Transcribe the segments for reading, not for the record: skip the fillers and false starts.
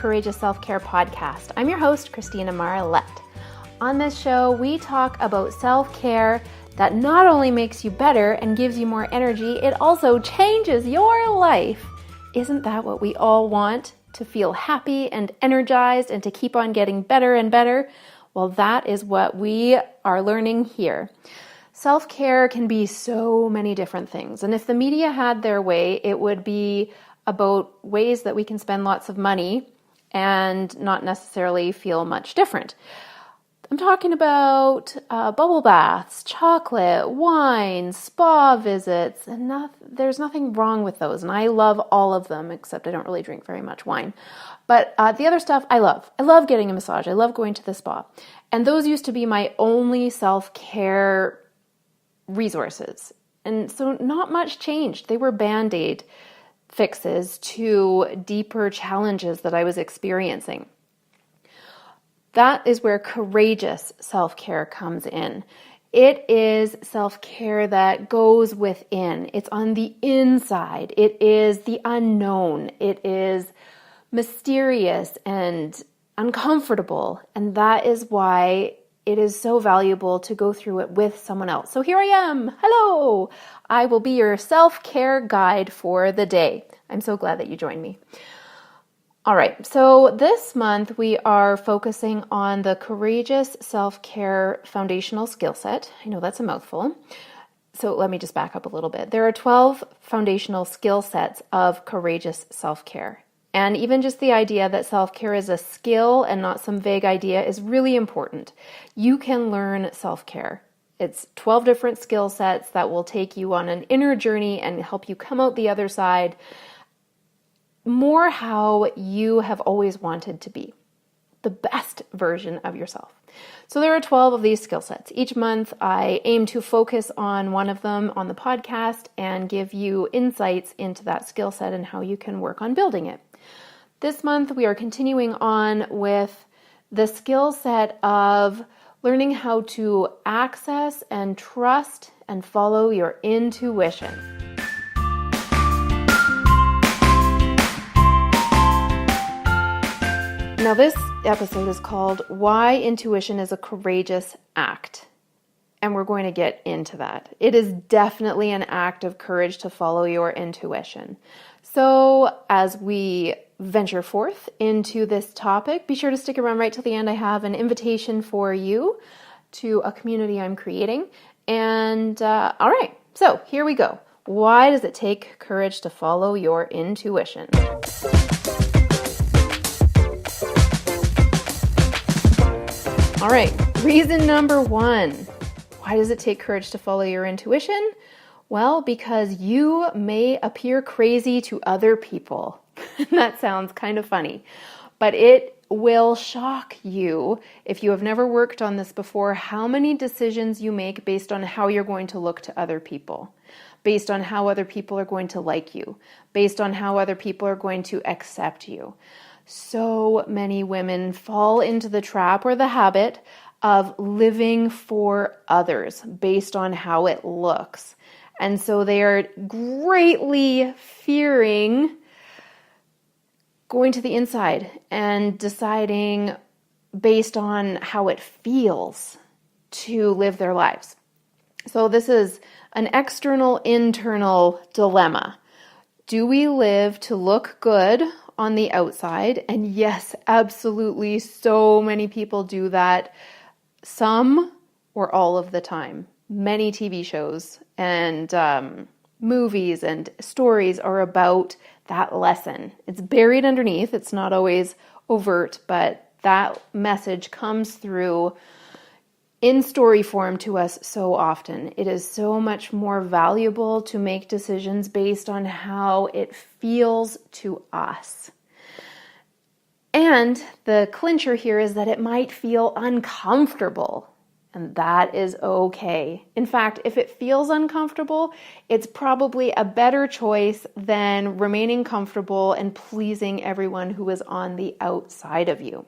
Courageous Self-Care podcast. I'm your host, Christina Marlette. On this show, we talk about self-care that not only makes you better and gives you more energy, it also changes your life. Isn't that what we all want? To feel happy and energized and to keep on getting better and better? Well, that is what we are learning here. Self-care can be so many different things. And if the media had their way, it would be about ways that we can spend lots of money and not necessarily feel much different. I'm talking about bubble baths, chocolate, wine, spa visits, and there's nothing wrong with those. And I love all of them, except I don't really drink very much wine. But the other stuff I love. I love getting a massage. I love going to the spa. And those used to be my only self-care resources. And so not much changed. They were Band-Aid fixes to deeper challenges that I was experiencing. That is where courageous self-care comes in. It is self-care that goes within. It's on the inside. It is the unknown. It is mysterious and uncomfortable. And that is why it is so valuable to go through it with someone else. So here I am. Hello. I will be your self-care guide for the day. I'm so glad that you joined me. All right, so this month we are focusing on the Courageous Self-Care Foundational Skill Set. I know that's a mouthful. So let me just back up a little bit. There are 12 foundational skill sets of courageous self-care. And even just the idea that self-care is a skill and not some vague idea is really important. You can learn self-care. It's 12 different skill sets that will take you on an inner journey and help you come out the other side more how you have always wanted to be, the best version of yourself. So there are 12 of these skill sets. Each month I aim to focus on one of them on the podcast and give you insights into that skill set and how you can work on building it. This month we are continuing on with the skill set of learning how to access and trust and follow your intuition. Now this episode is called Why Intuition is a Courageous Act. And we're going to get into that. It is definitely an act of courage to follow your intuition. So as we venture forth into this topic, be sure to stick around right till the end. I have an invitation for you to a community I'm creating. And all right, so here we go. Why does it take courage to follow your intuition? All right, reason number one. Why does it take courage to follow your intuition? Well, because you may appear crazy to other people. That sounds kind of funny, but it will shock you if you have never worked on this before, how many decisions you make based on how you're going to look to other people, based on how other people are going to like you, based on how other people are going to accept you. So many women fall into the trap or the habit of living for others based on how it looks. And so they are greatly fearing going to the inside and deciding based on how it feels to live their lives. So this is an external, internal dilemma. Do we live to look good on the outside? And yes, absolutely, so many people do that, some or all of the time. Many TV shows and movies and stories are about that lesson. It's buried underneath. It's not always overt, but that message comes through in story form to us so often. It is so much more valuable to make decisions based on how it feels to us. And the clincher here is that it might feel uncomfortable, and that is okay. In fact, if it feels uncomfortable, it's probably a better choice than remaining comfortable and pleasing everyone who is on the outside of you.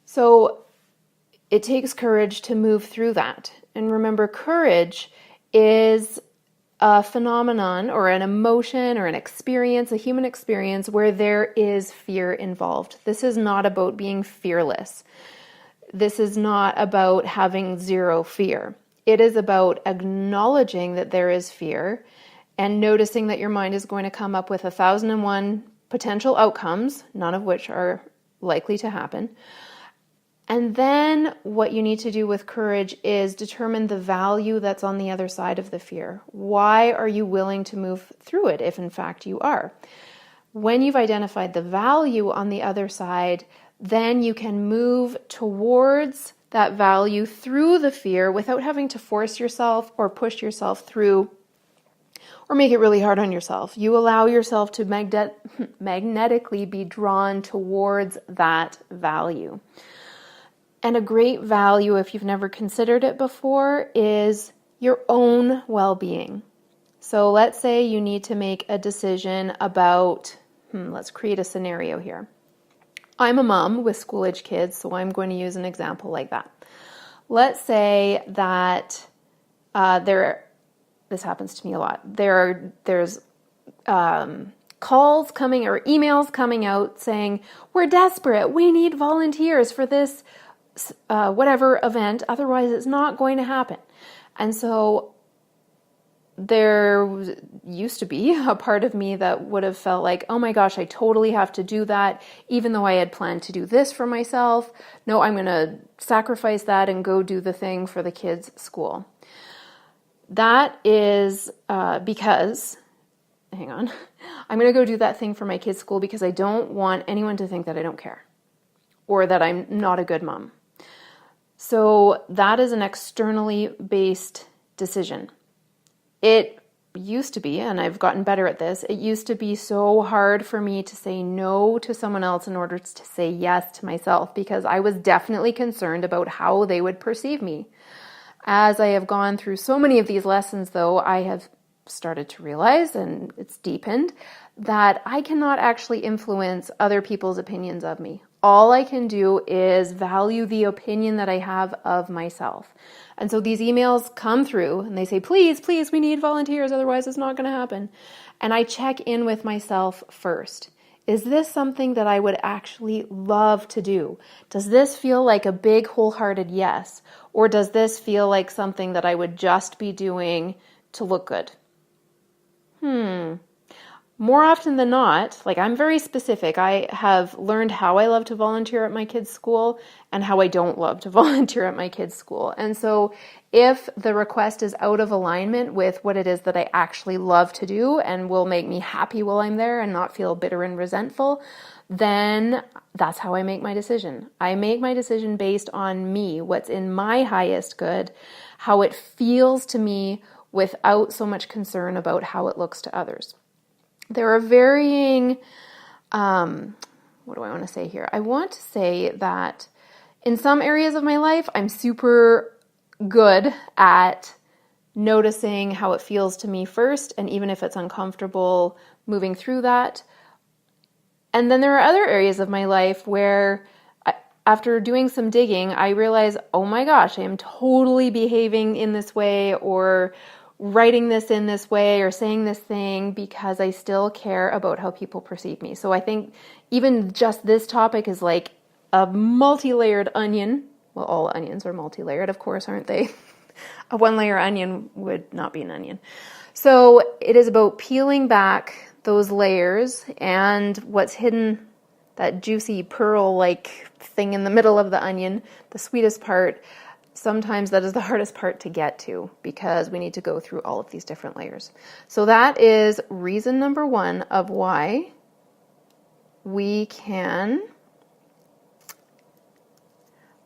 So it takes courage to move through that. And remember, courage is a phenomenon or an emotion or an experience, a human experience where there is fear involved. This is not about being fearless. This is not about having zero fear. It is about acknowledging that there is fear and noticing that your mind is going to come up with 1,001 potential outcomes, none of which are likely to happen. And then what you need to do with courage is determine the value that's on the other side of the fear. Why are you willing to move through it if in fact you are? When you've identified the value on the other side, then you can move towards that value through the fear without having to force yourself or push yourself through or make it really hard on yourself. You allow yourself to magnetically be drawn towards that value. And a great value, if you've never considered it before, is your own well-being. So let's say you need to make a decision about, let's create a scenario here. I'm a mom with school-age kids, so I'm going to use an example like that. Let's say that this happens to me a lot. There's calls coming or emails coming out saying, we're desperate, we need volunteers for this whatever event, otherwise it's not going to happen. And so there used to be a part of me that would have felt like, oh my gosh, I totally have to do that, even though I had planned to do this for myself. No, I'm going to sacrifice that and go do the thing for the kids' school. That is because, I'm going to go do that thing for my kids' school because I don't want anyone to think that I don't care or that I'm not a good mom. So that is an externally based decision. It used to be, and I've gotten better at this, it used to be so hard for me to say no to someone else in order to say yes to myself because I was definitely concerned about how they would perceive me. As I have gone through so many of these lessons, though, I have started to realize, and it's deepened, that I cannot actually influence other people's opinions of me. All I can do is value the opinion that I have of myself. And so these emails come through and they say, please, we need volunteers, otherwise it's not going to happen. And I check in with myself first. Is this something that I would actually love to do? Does this feel like a big wholehearted yes? Or does this feel like something that I would just be doing to look good? More often than not, I'm very specific. I have learned how I love to volunteer at my kids' school and how I don't love to volunteer at my kids' school. And so if the request is out of alignment with what it is that I actually love to do and will make me happy while I'm there and not feel bitter and resentful, then that's how I make my decision. I make my decision based on me, what's in my highest good, how it feels to me without so much concern about how it looks to others. There are varying, what do I want to say here? I want to say that in some areas of my life, I'm super good at noticing how it feels to me first, and even if it's uncomfortable, moving through that. And then there are other areas of my life where after doing some digging, I realize, oh my gosh, I am totally behaving in this way or writing this in this way or saying this thing because I still care about how people perceive me. So I think even just this topic is like a multi-layered onion. Well, all onions are multi-layered, of course, aren't they? A one-layer onion would not be an onion. So it is about peeling back those layers and what's hidden, that juicy pearl-like thing in the middle of the onion, the sweetest part. Sometimes that is the hardest part to get to because we need to go through all of these different layers. So that is reason number one of why we can,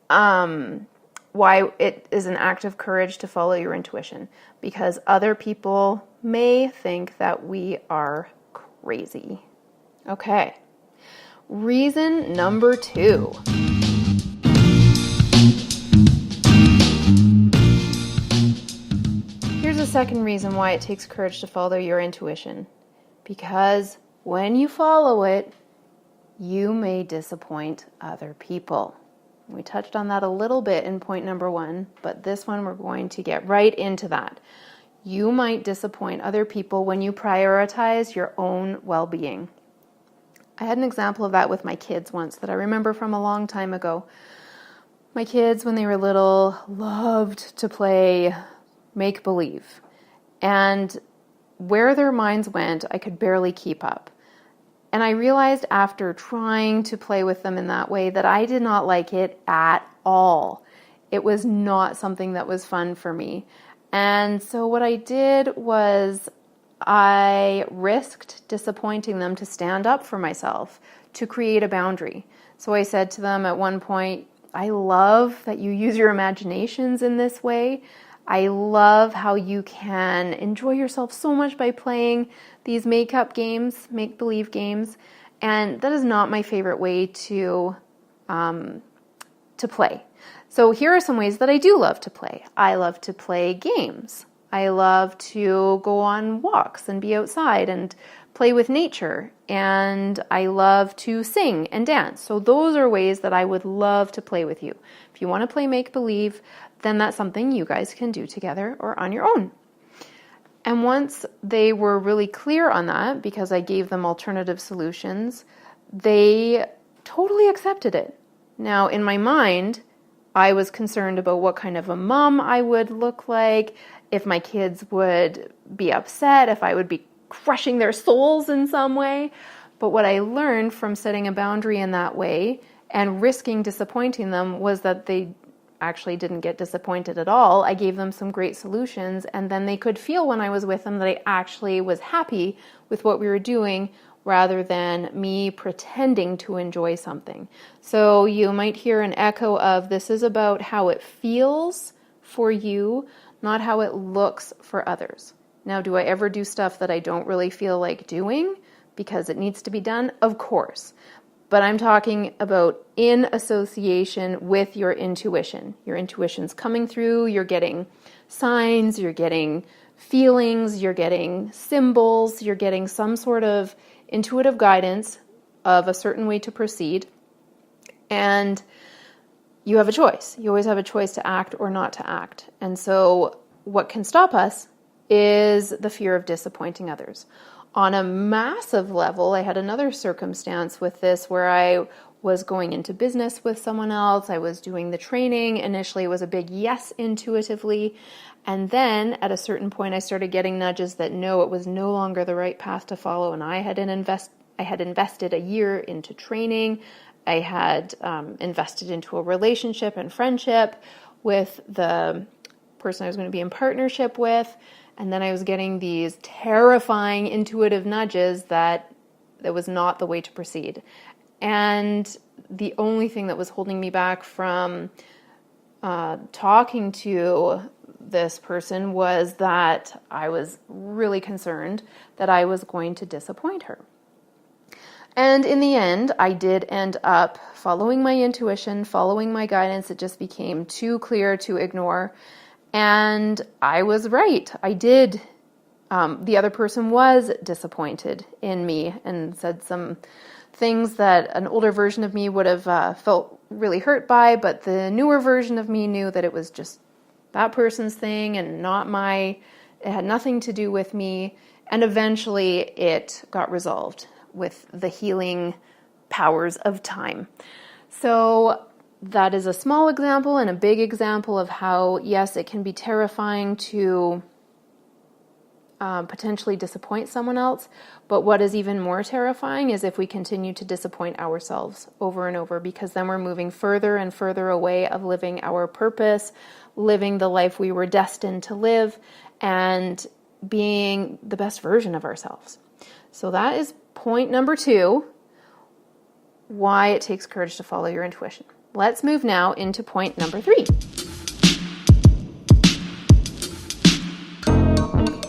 why it is an act of courage to follow your intuition, because other people may think that we are crazy. Okay. Reason number two. Here's the second reason why it takes courage to follow your intuition. Because when you follow it, you may disappoint other people. We touched on that a little bit in point number one, but this one we're going to get right into that. you might disappoint other people when you prioritize your own well-being. I had an example of that with my kids once that I remember from a long time ago. My kids, when they were little, loved to play make-believe. And where their minds went, I could barely keep up. And I realized after trying to play with them in that way that I did not like it at all. It was not something that was fun for me. And so what I did was I risked disappointing them to stand up for myself, to create a boundary. So I said to them at one point, I love that you use your imaginations in this way. I love how you can enjoy yourself so much by playing these make-up games, make-believe games, and that is not my favorite way to play. So here are some ways that I do love to play. I love to play games. I love to go on walks and be outside and play with nature, and I love to sing and dance. So those are ways that I would love to play with you. If you want to play make-believe, then that's something you guys can do together or on your own. And once they were really clear on that, because I gave them alternative solutions, they totally accepted it. Now, in my mind, I was concerned about what kind of a mom I would look like, if my kids would be upset, if I would be crushing their souls in some way. But what I learned from setting a boundary in that way and risking disappointing them was that they actually didn't get disappointed at all. I gave them some great solutions, and then they could feel when I was with them that I actually was happy with what we were doing rather than me pretending to enjoy something. So you might hear an echo of this is about how it feels for you, not how it looks for others. Now, do I ever do stuff that I don't really feel like doing because it needs to be done? Of course. But I'm talking about in association with your intuition. Your intuition's coming through, you're getting signs, you're getting feelings, you're getting symbols, you're getting some sort of intuitive guidance of a certain way to proceed. And you have a choice. You always have a choice to act or not to act. And so what can stop us is the fear of disappointing others. On a massive level, I had another circumstance with this where I was going into business with someone else. I was doing the training. Initially, it was a big yes intuitively. And then at a certain point, I started getting nudges that no, it was no longer the right path to follow. And I had invested a year into training. I had invested into a relationship and friendship with the person I was going to be in partnership with. And then I was getting these terrifying intuitive nudges that was not the way to proceed. And the only thing that was holding me back from talking to this person was that I was really concerned that I was going to disappoint her. And in the end, I did end up following my intuition, following my guidance. It just became too clear to ignore. And I was right. I did. The other person was disappointed in me and said some things that an older version of me would have felt really hurt by, but the newer version of me knew that it was just that person's thing and not it had nothing to do with me. And eventually it got resolved with the healing powers of time. So that is a small example and a big example of how, yes, it can be terrifying to potentially disappoint someone else. But what is even more terrifying is if we continue to disappoint ourselves over and over, because then we're moving further and further away of living our purpose, living the life we were destined to live, and being the best version of ourselves. So that is point number 2, why it takes courage to follow your intuition. Let's move now into point number 3.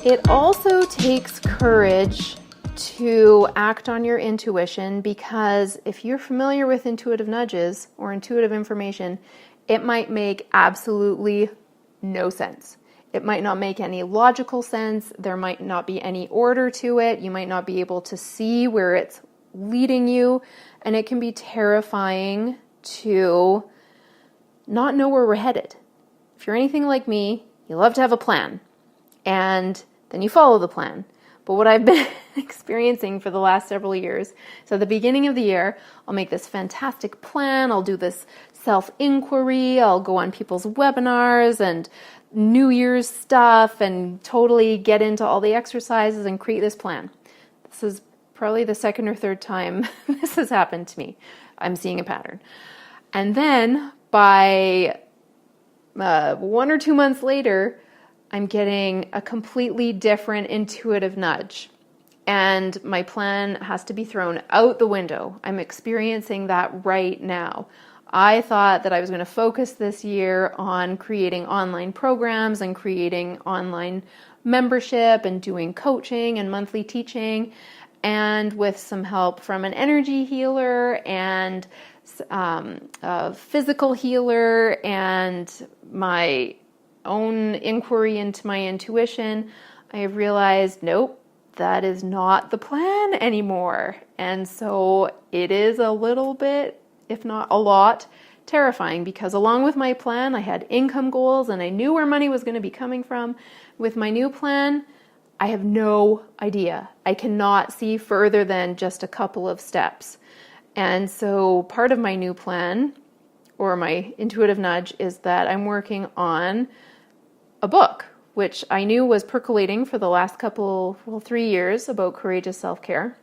It also takes courage to act on your intuition, because if you're familiar with intuitive nudges or intuitive information, it might make absolutely no sense. It might not make any logical sense. There might not be any order to it. You might not be able to see where it's leading you. And it can be terrifying to not know where we're headed. If you're anything like me, you love to have a plan. and then you follow the plan. But what I've been experiencing for the last several years is at the beginning of the year, I'll make this fantastic plan. I'll do this self-inquiry. I'll go on people's webinars and New Year's stuff and totally get into all the exercises and create this plan. This is probably the second or third time this has happened to me. I'm seeing a pattern. And then by 1 or 2 months later, I'm getting a completely different intuitive nudge. And my plan has to be thrown out the window. I'm experiencing that right now. I thought that I was going to focus this year on creating online programs and creating online membership and doing coaching and monthly teaching, and with some help from an energy healer and a physical healer and my own inquiry into my intuition, I have realized, nope, that is not the plan anymore. And so it is a little bit, if not a lot, terrifying, because along with my plan, I had income goals and I knew where money was going to be coming from. With my new plan, I have no idea. I cannot see further than just a couple of steps. And so part of my new plan, or my intuitive nudge, is that I'm working on a book, which I knew was percolating for the last 3 years, about courageous self-care.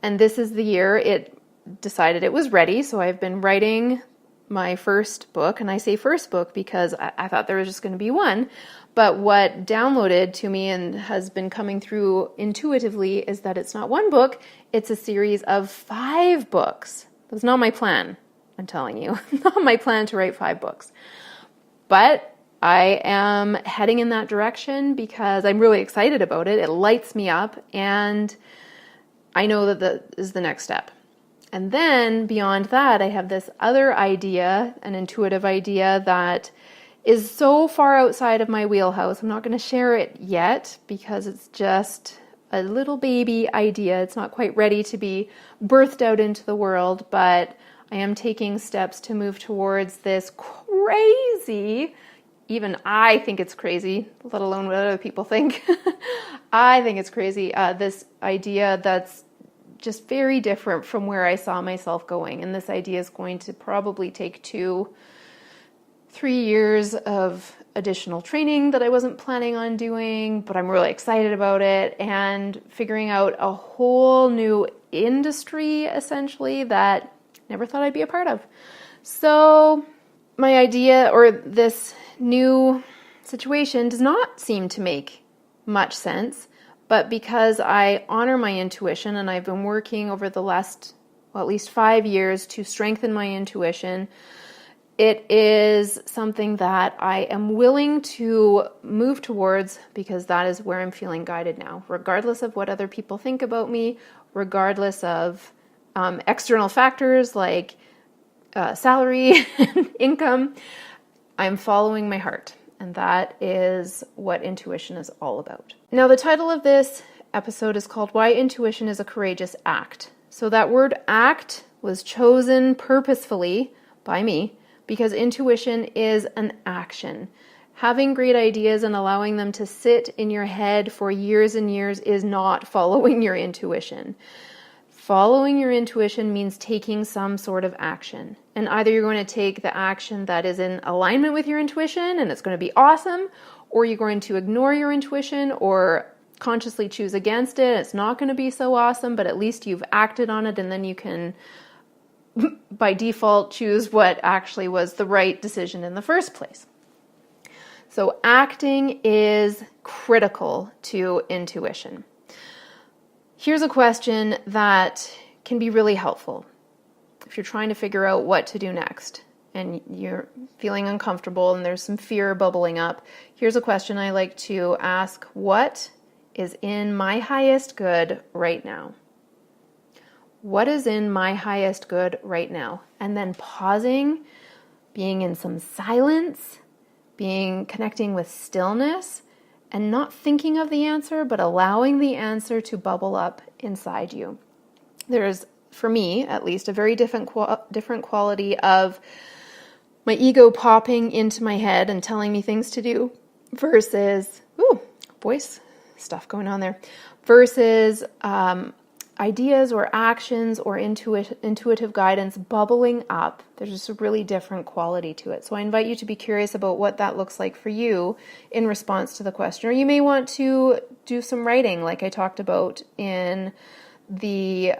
And this is the year it decided it was ready. So I've been writing my first book, and I say first book because I thought there was just going to be one. But what downloaded to me and has been coming through intuitively is that it's not one book, it's a series of 5 books. That's not my plan, I'm telling you. Not my plan to write 5 books. But I am heading in that direction because I'm really excited about it. It lights me up, and I know that that is the next step. And then beyond that, I have this other idea, an intuitive idea that is so far outside of my wheelhouse. I'm not going to share it yet because it's just a little baby idea. It's not quite ready to be birthed out into the world, but I am taking steps to move towards this crazy, even I think it's crazy, let alone what other people think. I think it's crazy, this idea that's just very different from where I saw myself going. And this idea is going to probably take 2-3 years of additional training that I wasn't planning on doing, but I'm really excited about it, and figuring out a whole new industry, essentially, that I never thought I'd be a part of. So my idea, or this new situation, does not seem to make much sense, but because I honor my intuition, and I've been working over the last, at least 5 years to strengthen my intuition, it is something that I am willing to move towards because that is where I'm feeling guided now, regardless of what other people think about me, regardless of external factors like salary and income. I'm following my heart, and that is what intuition is all about. Now, the title of this episode is called Why Intuition is a Courageous Act. So that word act was chosen purposefully by me because intuition is an action. Having great ideas and allowing them to sit in your head for years and years is not following your intuition. Following your intuition means taking some sort of action. And either you're going to take the action that is in alignment with your intuition and it's going to be awesome, or you're going to ignore your intuition or consciously choose against it. It's not going to be so awesome, but at least you've acted on it, and then you can, by default, choose what actually was the right decision in the first place. So acting is critical to intuition. Here's a question that can be really helpful if you're trying to figure out what to do next and you're feeling uncomfortable and there's some fear bubbling up. Here's a question I like to ask: what is in my highest good right now? What is in my highest good right now? And then pausing, being in some silence, connecting with stillness, and not thinking of the answer, but allowing the answer to bubble up inside you. There's, for me at least, a very different quality of my ego popping into my head and telling me things to do versus, voice stuff going on there, versus ideas or actions or intuitive guidance bubbling up. There's just a really different quality to it. So I invite you to be curious about what that looks like for you in response to the question. Or you may want to do some writing, like I talked about in the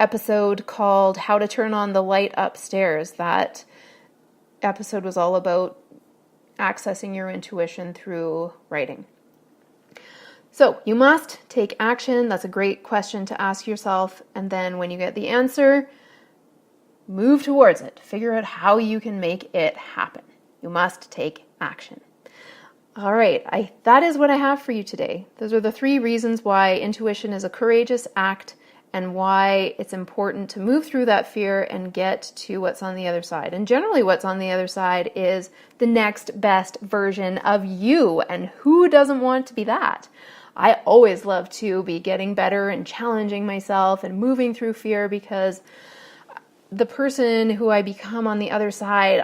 episode called How to Turn on the Light Upstairs. That episode was all about accessing your intuition through writing. So you must take action. That's a great question to ask yourself. And then when you get the answer, move towards it. Figure out how you can make it happen. You must take action. All right, that is what I have for you today. Those are the 3 reasons why intuition is a courageous act and why it's important to move through that fear and get to what's on the other side. And generally what's on the other side is the next best version of you. And who doesn't want to be that? I always love to be getting better and challenging myself and moving through fear, because the person who I become on the other side,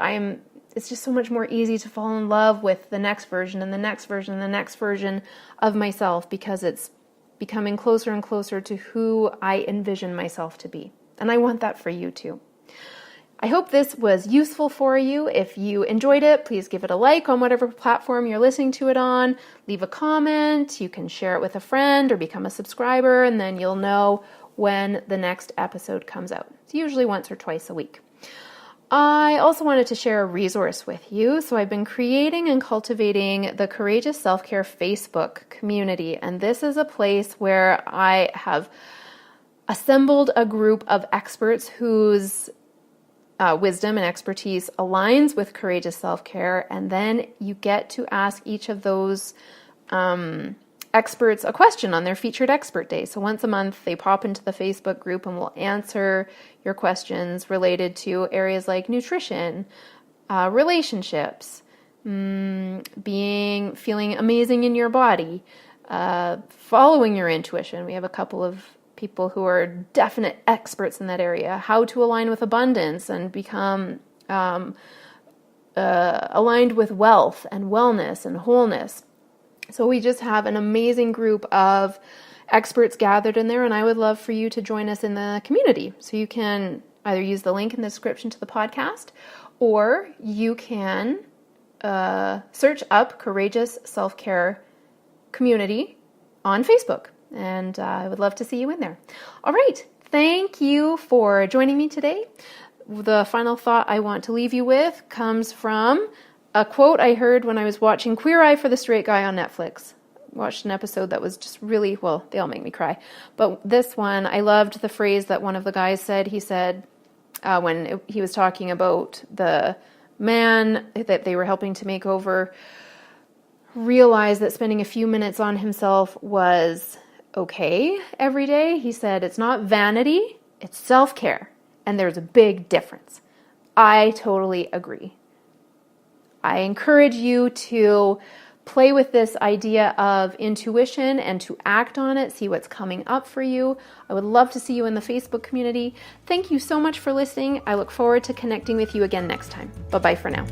it's just so much more easy to fall in love with the next version and the next version and the next version of myself, because it's becoming closer and closer to who I envision myself to be. And I want that for you too. I hope this was useful for you. If you enjoyed it, please give it a like on whatever platform you're listening to it on. Leave a comment. You can share it with a friend or become a subscriber, and then you'll know when the next episode comes out. It's usually once or twice a week. I also wanted to share a resource with you. So I've been creating and cultivating the Courageous Self-Care Facebook community. And this is a place where I have assembled a group of experts whose wisdom and expertise aligns with courageous self-care. And then you get to ask each of those experts a question on their featured expert day. So once a month, they pop into the Facebook group and will answer your questions related to areas like nutrition, relationships, feeling amazing in your body, following your intuition. We have a couple of people who are definite experts in that area, how to align with abundance and become aligned with wealth and wellness and wholeness. So we just have an amazing group of experts gathered in there, and I would love for you to join us in the community. So you can either use the link in the description to the podcast, or you can search up Courageous Self-Care Community on Facebook, and I would love to see you in there. All right, thank you for joining me today. The final thought I want to leave you with comes from a quote I heard when I was watching Queer Eye for the Straight Guy on Netflix. Watched an episode that was just really, well, they all make me cry. But this one, I loved the phrase that one of the guys said. He said, when he was talking about the man that they were helping to make over, realize that spending a few minutes on himself was okay every day. He said, it's not vanity, it's self-care. And there's a big difference. I totally agree. I encourage you to play with this idea of intuition and to act on it, see what's coming up for you. I would love to see you in the Facebook community. Thank you so much for listening. I look forward to connecting with you again next time. Bye-bye for now.